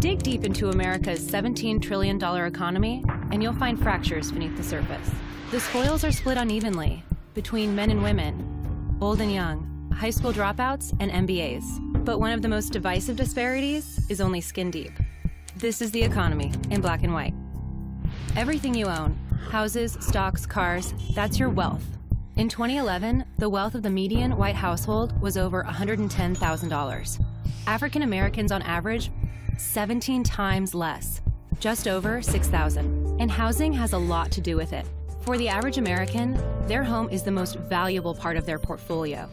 Dig deep into America's $17 trillion economy, and you'll find fractures beneath the surface. The spoils are split unevenly between men and women, old and young, high school dropouts, and MBAs. But one of the most divisive disparities is only skin deep. This is the economy in black and white. Everything you own, houses, stocks, cars, that's your wealth. In 2011, the wealth of the median white household was over $110,000. African Americans on average, 17 times less, just over $6,000. And housing has a lot to do with it. For the average American, their home is the most valuable part of their portfolio.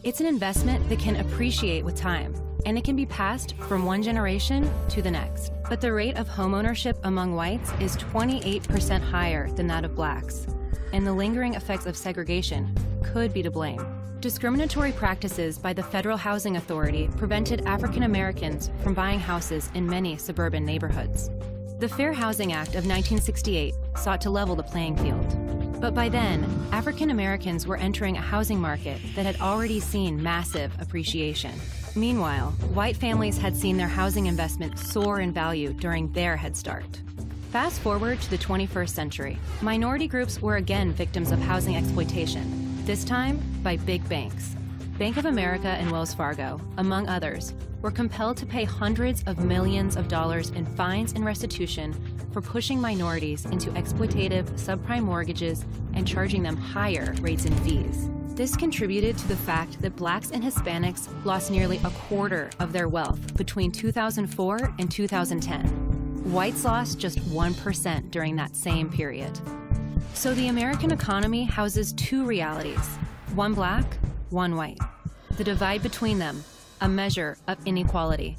It's an investment that can appreciate with time, and it can be passed from one generation to the next. But the rate of homeownership among whites is 28% higher than that of blacks, and the lingering effects of segregation could be to blame. Discriminatory practices by the Federal Housing Authority prevented African Americans from buying houses in many suburban neighborhoods. The Fair Housing Act of 1968 sought to level the playing field. But by then, African Americans were entering a housing market that had already seen massive appreciation. Meanwhile, white families had seen their housing investment soar in value during their head start. Fast forward to the 21st century, minority groups were again victims of housing exploitation, this time by big banks. Bank of America and Wells Fargo, among others, were compelled to pay hundreds of millions of dollars in fines and restitution for pushing minorities into exploitative subprime mortgages and charging them higher rates and fees. This contributed to the fact that blacks and Hispanics lost nearly a quarter of their wealth between 2004 and 2010. Whites lost just 1% during that same period. So the American economy houses two realities, one black, one white. The divide between them, a measure of inequality.